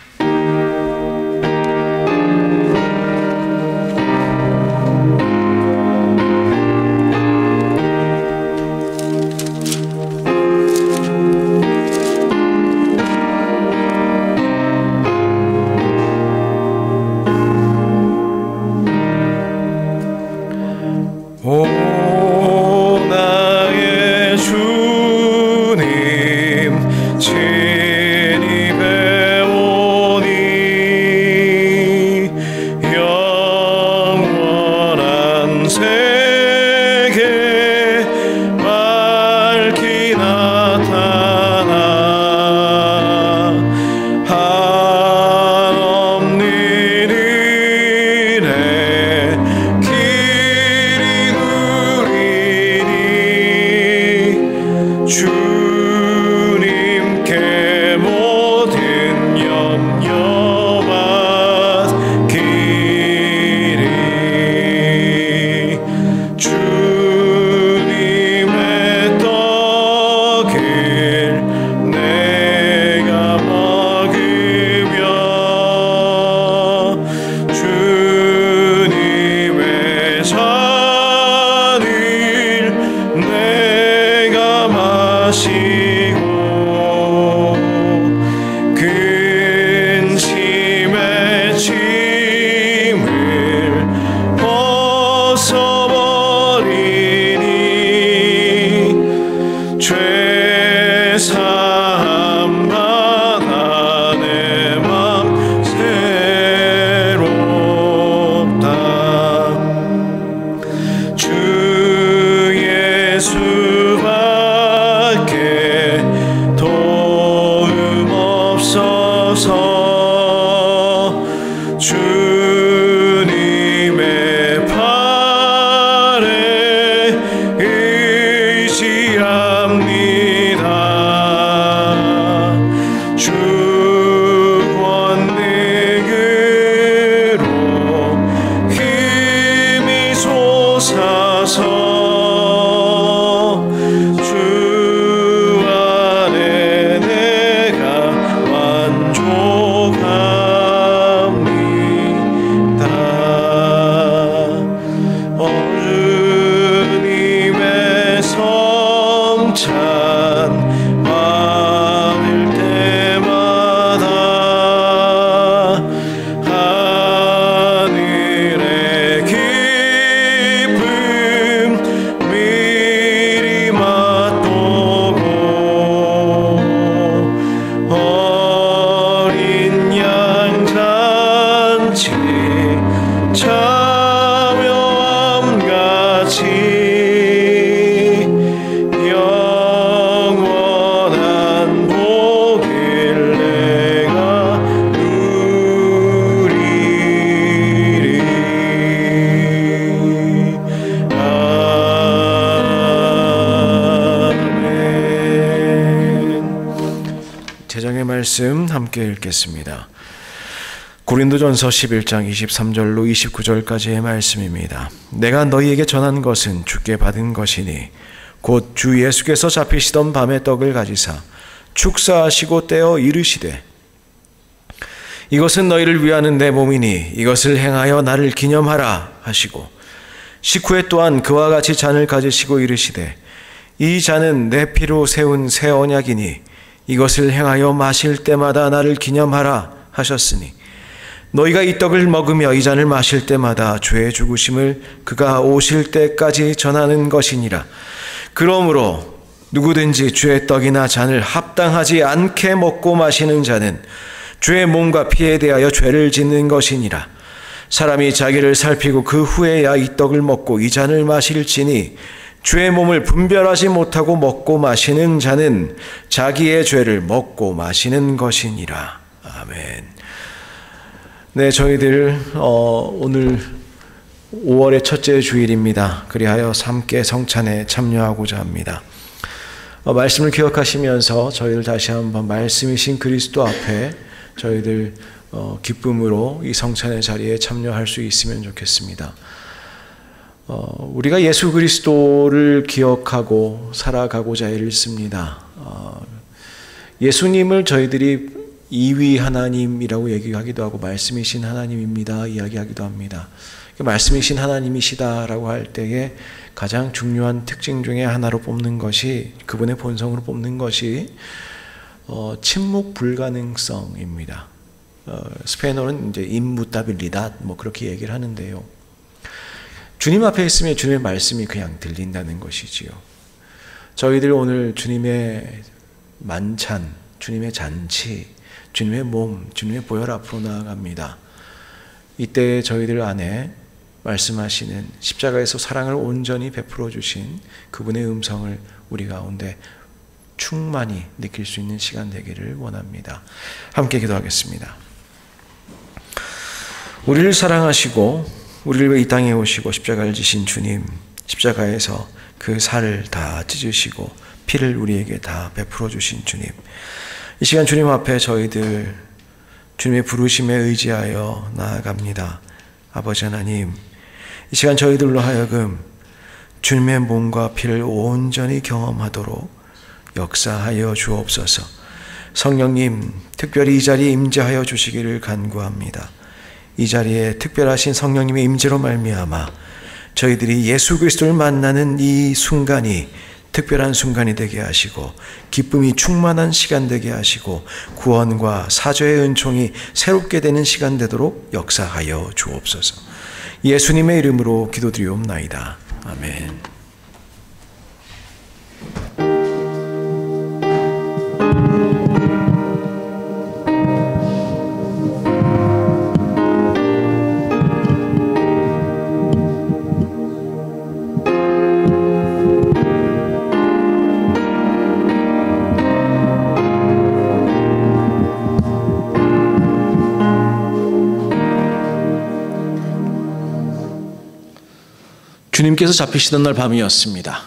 말씀 함께 읽겠습니다. 고린도전서 11장 23절로 29절까지의 말씀입니다. 내가 너희에게 전한 것은 주께 받은 것이니 곧 주 예수께서 잡히시던 밤에 떡을 가지사 축사하시고 떼어 이르시되 이것은 너희를 위하는 내 몸이니 이것을 행하여 나를 기념하라 하시고 식후에 또한 그와 같이 잔을 가지시고 이르시되 이 잔은 내 피로 세운 새 언약이니 이것을 행하여 마실 때마다 나를 기념하라 하셨으니 너희가 이 떡을 먹으며 이 잔을 마실 때마다 주의 죽으심을 그가 오실 때까지 전하는 것이니라. 그러므로 누구든지 주의 떡이나 잔을 합당하지 않게 먹고 마시는 자는 주의 몸과 피에 대하여 죄를 짓는 것이니라. 사람이 자기를 살피고 그 후에야 이 떡을 먹고 이 잔을 마실지니 주의 몸을 분별하지 못하고 먹고 마시는 자는 자기의 죄를 먹고 마시는 것이니라. 아멘. 네, 저희들 오늘 5월의 첫째 주일입니다. 그리하여 함께 성찬에 참여하고자 합니다. 말씀을 기억하시면서 저희들 다시 한번 말씀이신 그리스도 앞에 저희들 기쁨으로 이 성찬의 자리에 참여할 수 있으면 좋겠습니다. 우리가 예수 그리스도를 기억하고 살아가고자 애를 씁니다. 예수님을 저희들이 이위 하나님이라고 얘기하기도 하고 말씀이신 하나님입니다 이야기하기도 합니다. 말씀이신 하나님이시다라고 할 때에 가장 중요한 특징 중에 하나로 뽑는 것이, 그분의 본성으로 뽑는 것이 침묵 불가능성입니다. 스페인어는 이제 인무타빌리다 뭐 그렇게 얘기를 하는데요. 주님 앞에 있으면 주님의 말씀이 그냥 들린다는 것이지요. 저희들 오늘 주님의 만찬, 주님의 잔치, 주님의 몸, 주님의 보혈 앞으로 나아갑니다. 이때 저희들 안에 말씀하시는 십자가에서 사랑을 온전히 베풀어 주신 그분의 음성을 우리 가운데 충만히 느낄 수 있는 시간 되기를 원합니다. 함께 기도하겠습니다. 우리를 사랑하시고 우리를 위해 이 땅에 오시고 십자가를 지신 주님, 십자가에서 그 살을 다 찢으시고 피를 우리에게 다 베풀어 주신 주님, 이 시간 주님 앞에 저희들 주님의 부르심에 의지하여 나아갑니다. 아버지 하나님, 이 시간 저희들로 하여금 주님의 몸과 피를 온전히 경험하도록 역사하여 주옵소서. 성령님, 특별히 이 자리에 임재하여 주시기를 간구합니다. 이 자리에 특별하신 성령님의 임재로 말미암아 저희들이 예수 그리스도를 만나는 이 순간이 특별한 순간이 되게 하시고 기쁨이 충만한 시간 되게 하시고 구원과 사죄의 은총이 새롭게 되는 시간 되도록 역사하여 주옵소서. 예수님의 이름으로 기도드리옵나이다. 아멘. 주님께서 잡히시던 날 밤이었습니다.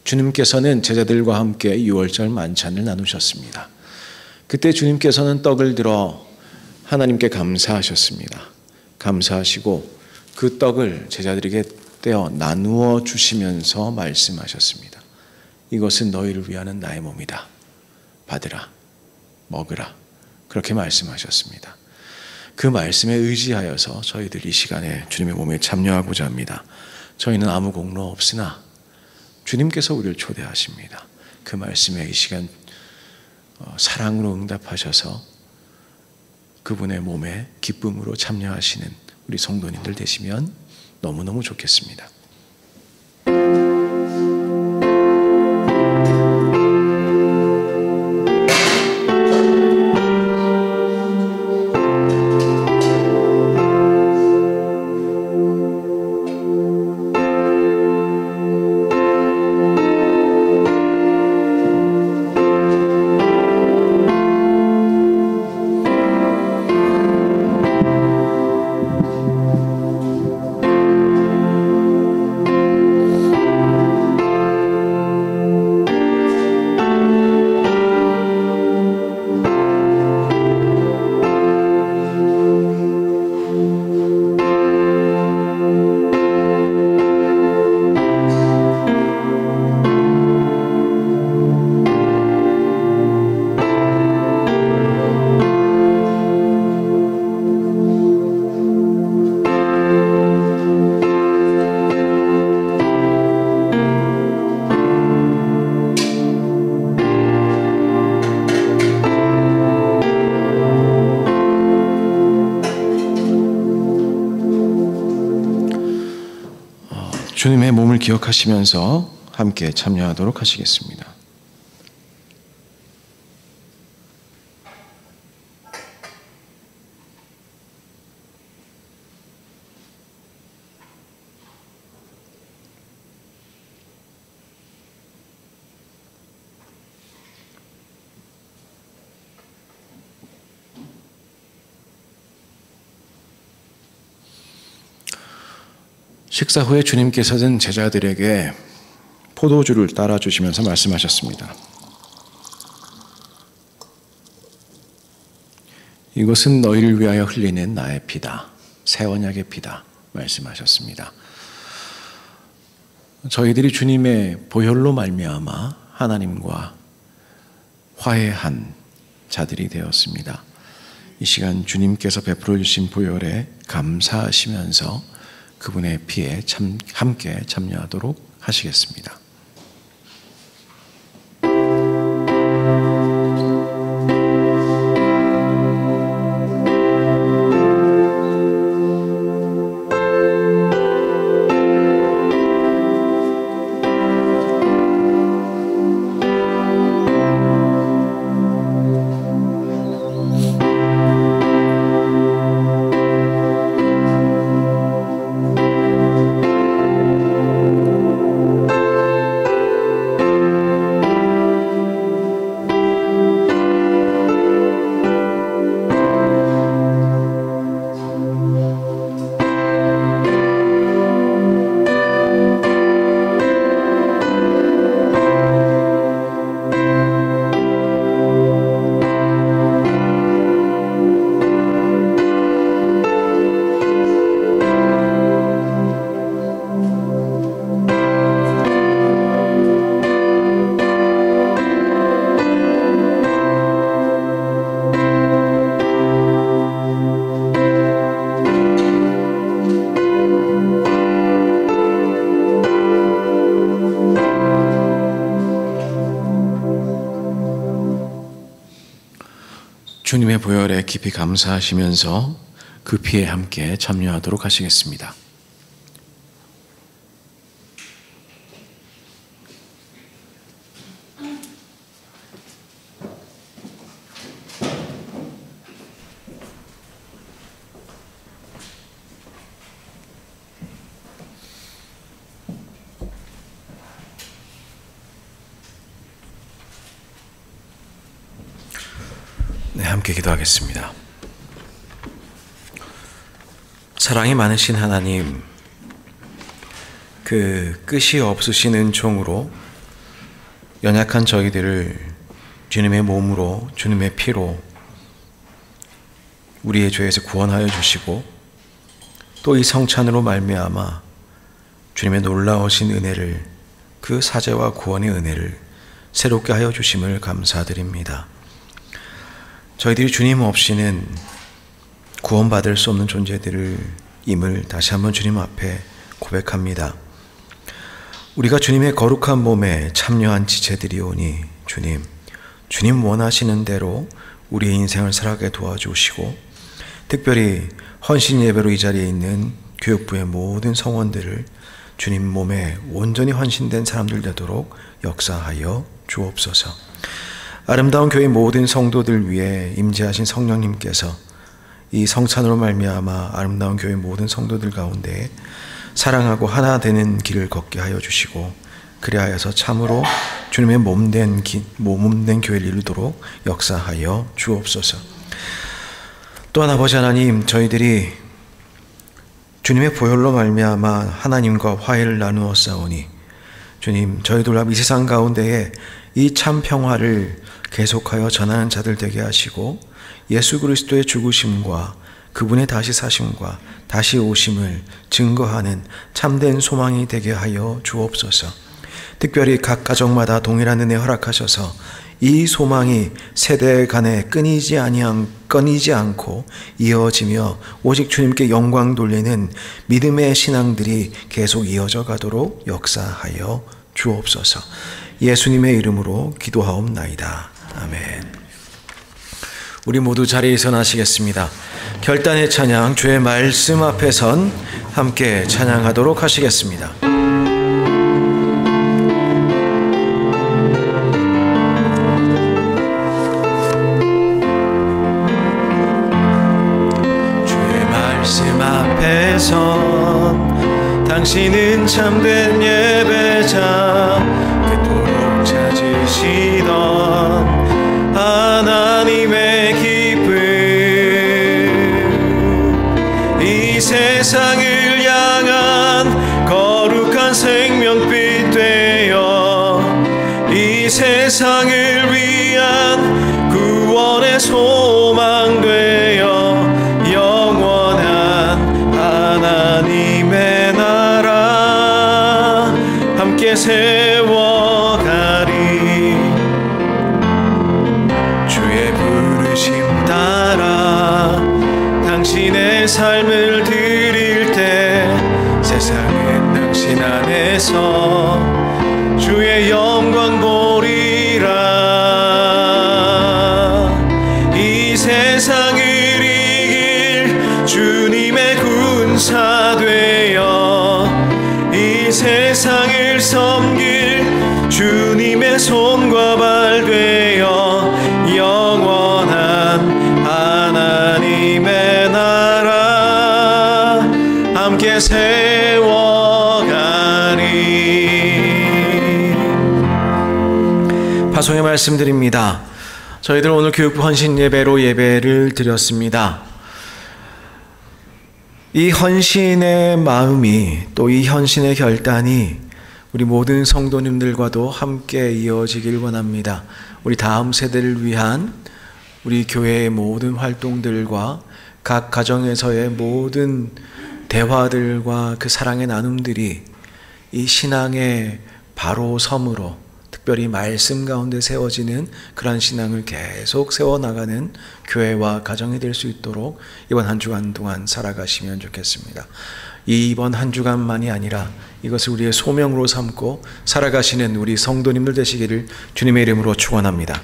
주님께서는 제자들과 함께 6월절 만찬을 나누셨습니다. 그때 주님께서는 떡을 들어 하나님께 감사하셨습니다. 감사하시고 그 떡을 제자들에게 떼어 나누어 주시면서 말씀하셨습니다. 이것은 너희를 위하는 나의 몸이다. 받으라, 먹으라. 그렇게 말씀하셨습니다. 그 말씀에 의지하여서 저희들 이 시간에 주님의 몸에 참여하고자 합니다. 저희는 아무 공로 없으나 주님께서 우리를 초대하십니다. 그 말씀에 이 시간 사랑으로 응답하셔서 그분의 몸에 기쁨으로 참여하시는 우리 성도님들 되시면 너무너무 좋겠습니다. 주님의 몸을 기억하시면서 함께 참여하도록 하시겠습니다. 식사 후에 주님께서는 제자들에게 포도주를 따라주시면서 말씀하셨습니다. 이것은 너희를 위하여 흘리는 나의 피다. 새 언약의 피다. 말씀하셨습니다. 저희들이 주님의 보혈로 말미암아 하나님과 화해한 자들이 되었습니다. 이 시간 주님께서 베풀어 주신 보혈에 감사하시면서 그분의 피에 함께 참여하도록 하시겠습니다. 주님의 보혈에 깊이 감사하시면서 그 피에 함께 참여하도록 하시겠습니다. 네, 함께 기도하겠습니다. 사랑이 많으신 하나님, 그 끝이 없으신 은총으로 연약한 저희들을 주님의 몸으로, 주님의 피로 우리의 죄에서 구원하여 주시고, 또 이 성찬으로 말미암아 주님의 놀라우신 은혜를, 그 사죄와 구원의 은혜를 새롭게 하여 주심을 감사드립니다. 저희들이 주님 없이는 구원받을 수 없는 존재들임을 다시 한번 주님 앞에 고백합니다. 우리가 주님의 거룩한 몸에 참여한 지체들이오니 주님 원하시는 대로 우리의 인생을 살아가게 도와주시고, 특별히 헌신 예배로 이 자리에 있는 교육부의 모든 성원들을 주님 몸에 온전히 헌신된 사람들 되도록 역사하여 주옵소서. 아름다운 교회 모든 성도들 위해 임재하신 성령님께서 이 성찬으로 말미암아 아름다운 교회 모든 성도들 가운데 사랑하고 하나 되는 길을 걷게 하여 주시고, 그리하여서 참으로 주님의 몸된 교회를 이루도록 역사하여 주옵소서. 또한 아버지 하나님, 저희들이 주님의 보혈로 말미암아 하나님과 화해를 나누어 싸우니 주님, 저희들 이 세상 가운데에 이 참 평화를 계속하여 전하는 자들 되게 하시고, 예수 그리스도의 죽으심과 그분의 다시 사심과 다시 오심을 증거하는 참된 소망이 되게 하여 주옵소서. 특별히 각 가정마다 동일한 은혜 허락하셔서 이 소망이 세대 간에 끊이지 않고 이어지며 오직 주님께 영광 돌리는 믿음의 신앙들이 계속 이어져 가도록 역사하여 주옵소서. 예수님의 이름으로 기도하옵나이다. 아멘. 우리 모두 자리에서 나시겠습니다. 결단의 찬양, 주의 말씀 앞에 선 함께 찬양하도록 하시겠습니다. 선 당신은 참된 예배자 그토록 찾으시던 하나님의 기쁨 이 세상을 향한 거룩한 생명빛 되어 이 세상을 위한 구원의 소망 되어 영원한 하나님의 나라 함께 세워가리. 주의 부르심 따라 당신의 삶을 드릴 때 세상은 당신 안에서 주의 영광 보리라. 이 세상을 이길 주님의 군사 되어 이 세상을 섬길 주님의 손과 발 되어 영원한 하나님의 나라 함께 세워가리. 파송의 말씀드립니다. 저희들 오늘 교육부 헌신 예배로 예배를 드렸습니다. 이 헌신의 마음이 또 이 헌신의 결단이 우리 모든 성도님들과도 함께 이어지길 원합니다. 우리 다음 세대를 위한 우리 교회의 모든 활동들과 각 가정에서의 모든 대화들과 그 사랑의 나눔들이 이 신앙의 바로 섬으로 특별히 말씀 가운데 세워지는 그러한 신앙을 계속 세워나가는 교회와 가정이 될 수 있도록 이번 한 주간 동안 살아가시면 좋겠습니다. 이번 한 주간만이 아니라 이것을 우리의 소명으로 삼고 살아가시는 우리 성도님들 되시기를 주님의 이름으로 축원합니다.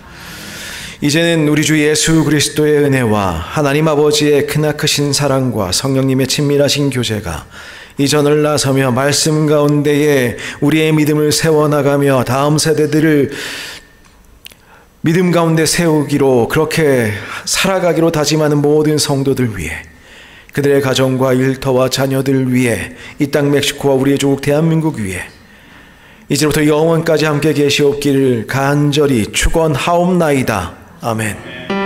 이제는 우리 주 예수 그리스도의 은혜와 하나님 아버지의 크나크신 사랑과 성령님의 친밀하신 교제가 이전을 나서며 말씀 가운데에 우리의 믿음을 세워나가며 다음 세대들을 믿음 가운데 세우기로 그렇게 살아가기로 다짐하는 모든 성도들 위해 그들의 가정과 일터와 자녀들 위해 이 땅 멕시코와 우리의 조국 대한민국 위해 이제부터 영원까지 함께 계시옵기를 간절히 축원하옵나이다. 아멘.